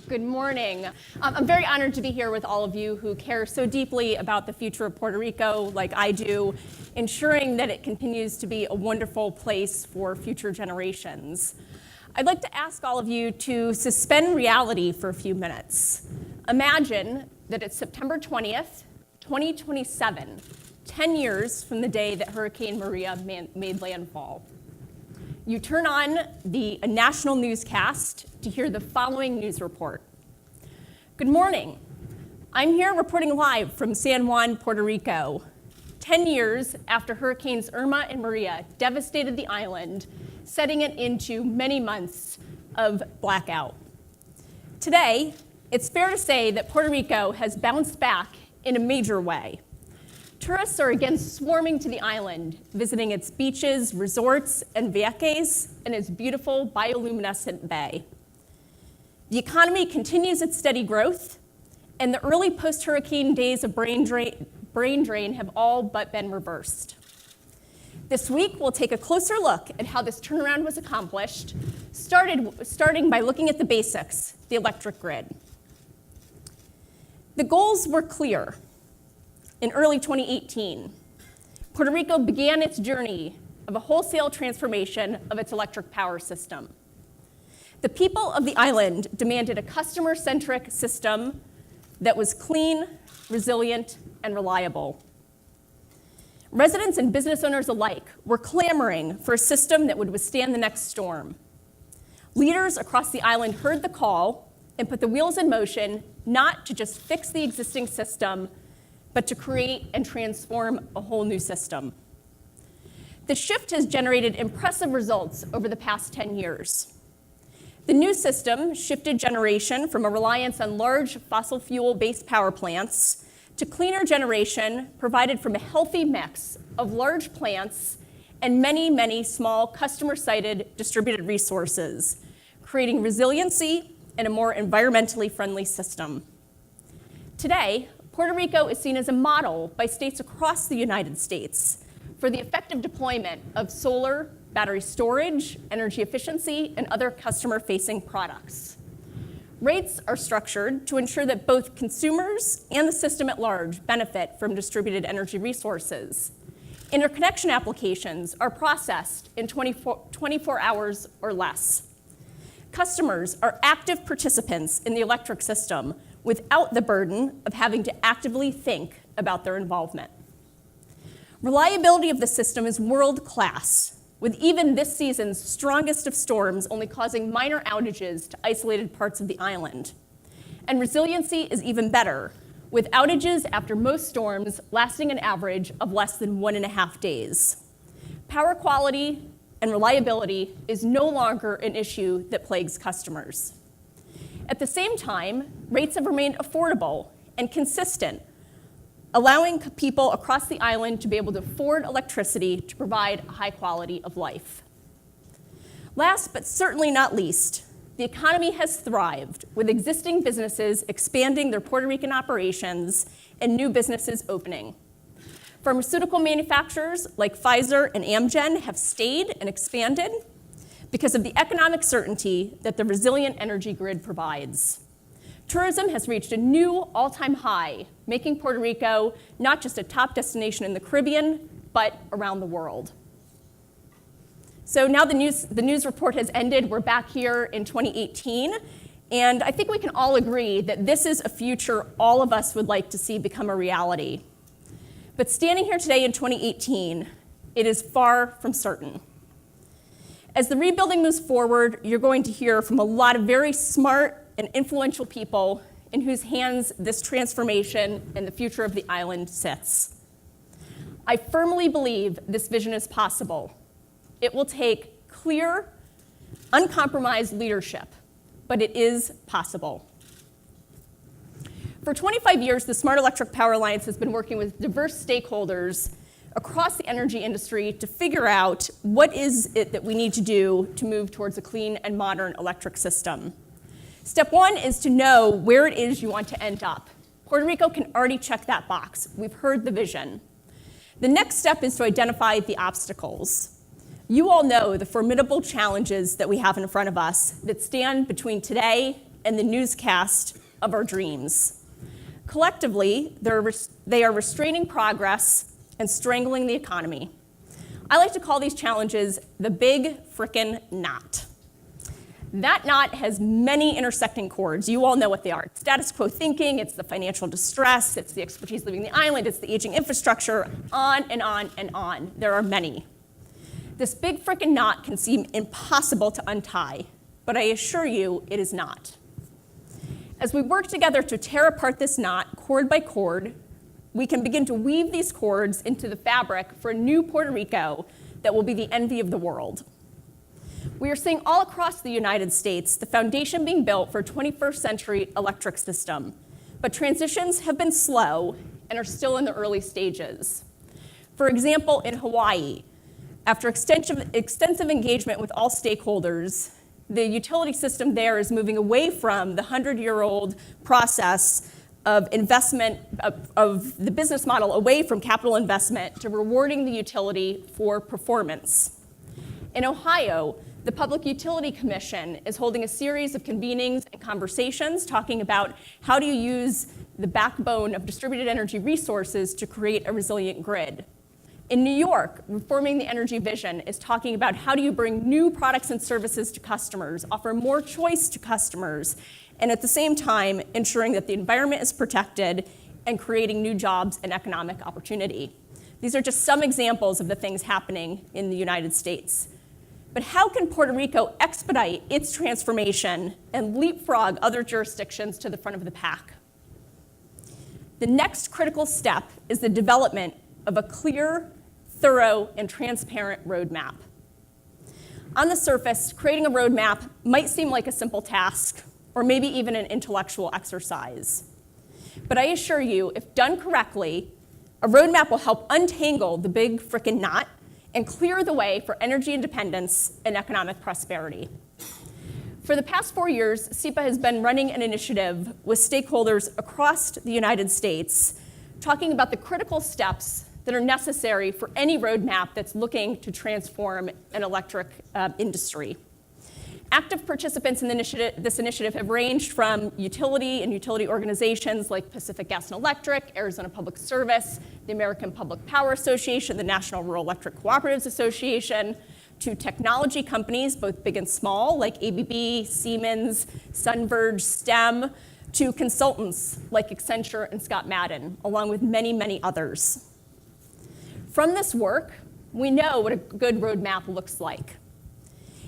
Good morning. I'm very honored to be here with all of you who care so deeply about the future of Puerto Rico, like I do, ensuring that it continues to be a wonderful place for future generations. I'd like to ask all of you to suspend reality for a few minutes. Imagine that it's September 20th, 2027, 10 years from the day that Hurricane Maria made landfall. You turn on the national newscast to hear the following news report. Good morning. I'm here reporting live from San Juan, Puerto Rico, 10 years after Hurricanes Irma and Maria devastated the island, setting it into many months of blackout. Today, it's fair to say that Puerto Rico has bounced back in a major way. Tourists are again swarming to the island, visiting its beaches, resorts, and vieques, and its beautiful bioluminescent bay. The economy continues its steady growth, and the early post-hurricane days of brain drain have all but been reversed. This week, we'll take a closer look at how this turnaround was accomplished, starting by looking at the basics, the electric grid. The goals were clear. In early 2018, Puerto Rico began its journey of a wholesale transformation of its electric power system. The people of the island demanded a customer-centric system that was clean, resilient, and reliable. Residents and business owners alike were clamoring for a system that would withstand the next storm. Leaders across the island heard the call and put the wheels in motion, not to just fix the existing system, but to create and transform a whole new system. The shift has generated impressive results over the past 10 years. The new system shifted generation from a reliance on large fossil fuel-based power plants to cleaner generation provided from a healthy mix of large plants and many, many small customer-sited distributed resources, creating resiliency and a more environmentally friendly system. Today, Puerto Rico is seen as a model by states across the United States for the effective deployment of solar, battery storage, energy efficiency, and other customer-facing products. Rates are structured to ensure that both consumers and the system at large benefit from distributed energy resources. Interconnection applications are processed in 24 hours or less. Customers are active participants in the electric system without the burden of having to actively think about their involvement. Reliability of the system is world-class, with even this season's strongest of storms only causing minor outages to isolated parts of the island. And resiliency is even better, with outages after most storms lasting an average of less than 1.5 days. Power quality and reliability is no longer an issue that plagues customers. At the same time, rates have remained affordable and consistent, allowing people across the island to be able to afford electricity to provide a high quality of life. Last but certainly not least, the economy has thrived, with existing businesses expanding their Puerto Rican operations and new businesses opening. Pharmaceutical manufacturers like Pfizer and Amgen have stayed and expanded because of the economic certainty that the resilient energy grid provides. Tourism has reached a new all-time high, making Puerto Rico not just a top destination in the Caribbean, but around the world. So now the news report has ended. We're back here in 2018, and I think we can all agree that this is a future all of us would like to see become a reality. But standing here today in 2018, it is far from certain. As the rebuilding moves forward, you're going to hear from a lot of very smart and influential people in whose hands this transformation and the future of the island sits. I firmly believe this vision is possible. It will take clear, uncompromised leadership, but it is possible. For 25 years, the Smart Electric Power Alliance has been working with diverse stakeholders across the energy industry to figure out what is it that we need to do to move towards a clean and modern electric system. Step one is to know where it is you want to end up. Puerto Rico can already check that box. We've heard the vision. The next step is to identify the obstacles. You all know the formidable challenges that we have in front of us that stand between today and the newscast of our dreams. Collectively, they are restraining progress and strangling the economy. I like to call these challenges the big frickin' knot. That knot has many intersecting chords. You all know what they are. It's status quo thinking, it's the financial distress, it's the expertise leaving the island, it's the aging infrastructure, on and on and on. There are many. This big frickin' knot can seem impossible to untie, but I assure you it is not. As we work together to tear apart this knot, chord by chord, we can begin to weave these chords into the fabric for a new Puerto Rico that will be the envy of the world. We are seeing all across the United States the foundation being built for a 21st century electric system, but transitions have been slow and are still in the early stages. For example, in Hawaii, after extensive engagement with all stakeholders, the utility system there is moving away from the 100-year-old process of investment, of the business model away from capital investment to rewarding the utility for performance. In Ohio, the Public Utility Commission is holding a series of convenings and conversations talking about how do you use the backbone of distributed energy resources to create a resilient grid. In New York, Reforming the Energy Vision is talking about how do you bring new products and services to customers, offer more choice to customers, and at the same time, ensuring that the environment is protected and creating new jobs and economic opportunity. These are just some examples of the things happening in the United States. But how can Puerto Rico expedite its transformation and leapfrog other jurisdictions to the front of the pack? The next critical step is the development of a clear, thorough, and transparent roadmap. On the surface, creating a roadmap might seem like a simple task, or maybe even an intellectual exercise. But I assure you, if done correctly, a roadmap will help untangle the big frickin' knot and clear the way for energy independence and economic prosperity. For the past 4 years, SEPA has been running an initiative with stakeholders across the United States talking about the critical steps that are necessary for any roadmap that's looking to transform an electric industry. Active participants in this initiative have ranged from utility and utility organizations like Pacific Gas and Electric, Arizona Public Service, the American Public Power Association, the National Rural Electric Cooperatives Association, to technology companies, both big and small, like ABB, Siemens, Sunverge, STEM, to consultants like Accenture and Scott Madden, along with many, many others. From this work, we know what a good roadmap looks like.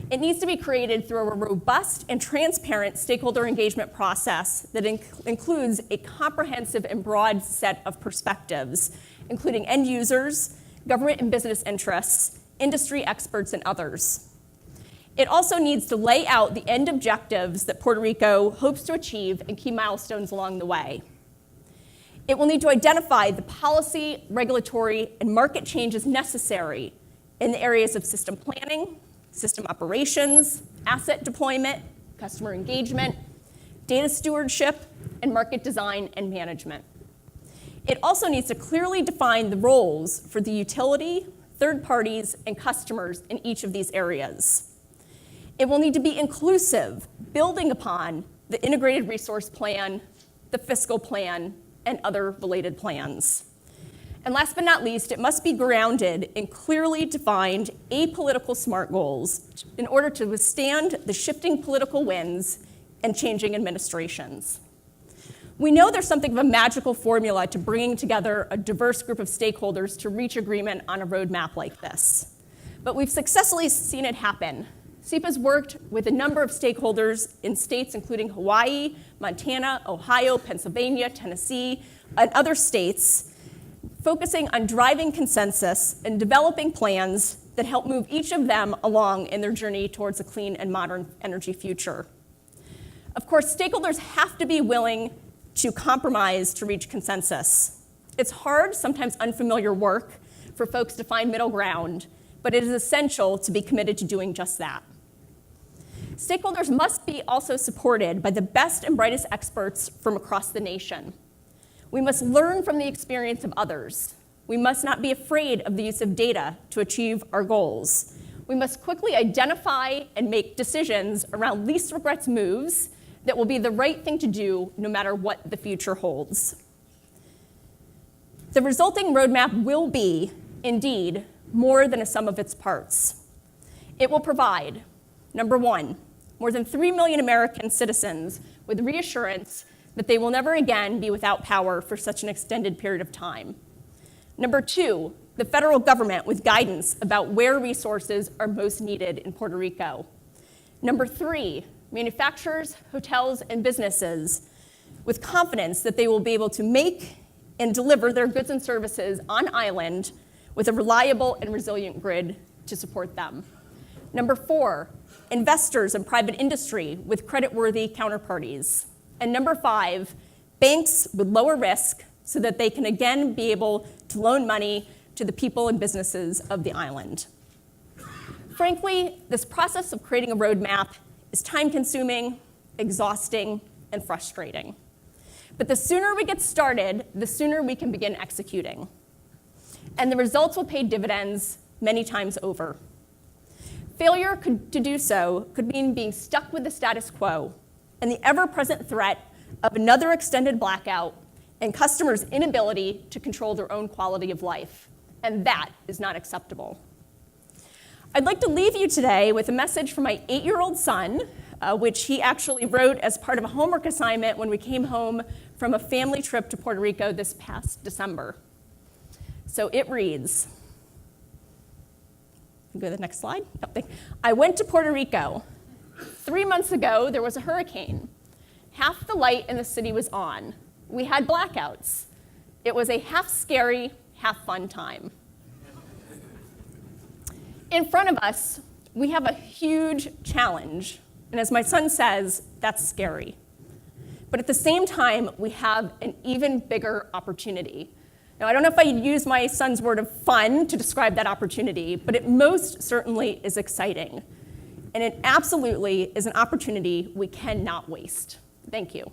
It needs to be created through a robust and transparent stakeholder engagement process that includes a comprehensive and broad set of perspectives, including end users, government and business interests, industry experts, and others. It also needs to lay out the end objectives that Puerto Rico hopes to achieve and key milestones along the way. It will need to identify the policy, regulatory, and market changes necessary in the areas of system planning, system operations, asset deployment, customer engagement, data stewardship, and market design and management. It also needs to clearly define the roles for the utility, third parties, and customers in each of these areas. It will need to be inclusive, building upon the integrated resource plan, the fiscal plan, and other related plans. And last but not least, it must be grounded in clearly defined apolitical SMART goals in order to withstand the shifting political winds and changing administrations. We know there's something of a magical formula to bringing together a diverse group of stakeholders to reach agreement on a roadmap like this. But we've successfully seen it happen. SEPA's worked with a number of stakeholders in states including Hawaii, Montana, Ohio, Pennsylvania, Tennessee, and other states, focusing on driving consensus and developing plans that help move each of them along in their journey towards a clean and modern energy future. Of course, stakeholders have to be willing to compromise to reach consensus. It's hard, sometimes unfamiliar work for folks to find middle ground, but it is essential to be committed to doing just that. Stakeholders must be also supported by the best and brightest experts from across the nation. We must learn from the experience of others. We must not be afraid of the use of data to achieve our goals. We must quickly identify and make decisions around least regrets moves that will be the right thing to do no matter what the future holds. The resulting roadmap will be, indeed, more than a sum of its parts. It will provide, number one, more than 3 million American citizens with reassurance that they will never again be without power for such an extended period of time. Number two, the federal government with guidance about where resources are most needed in Puerto Rico. Number three, manufacturers, hotels, and businesses with confidence that they will be able to make and deliver their goods and services on island with a reliable and resilient grid to support them. Number four, investors and private industry with creditworthy counterparties. And number five, banks with lower risk so that they can again be able to loan money to the people and businesses of the island. Frankly, this process of creating a roadmap is time-consuming, exhausting, and frustrating. But the sooner we get started, the sooner we can begin executing. And the results will pay dividends many times over. Failure to do so could mean being stuck with the status quo and the ever-present threat of another extended blackout and customers' inability to control their own quality of life. And that is not acceptable. I'd like to leave you today with a message from my 8-year-old son, which he actually wrote as part of a homework assignment when we came home from a family trip to Puerto Rico this past December. So it reads, go to the next slide. I went to Puerto Rico. 3 months ago, there was a hurricane. Half the light in the city was on. We had blackouts. It was a half scary, half fun time. In front of us, we have a huge challenge. And as my son says, that's scary. But at the same time, we have an even bigger opportunity. Now, I don't know if I use my son's word of fun to describe that opportunity, but it most certainly is exciting. And it absolutely is an opportunity we cannot waste. Thank you.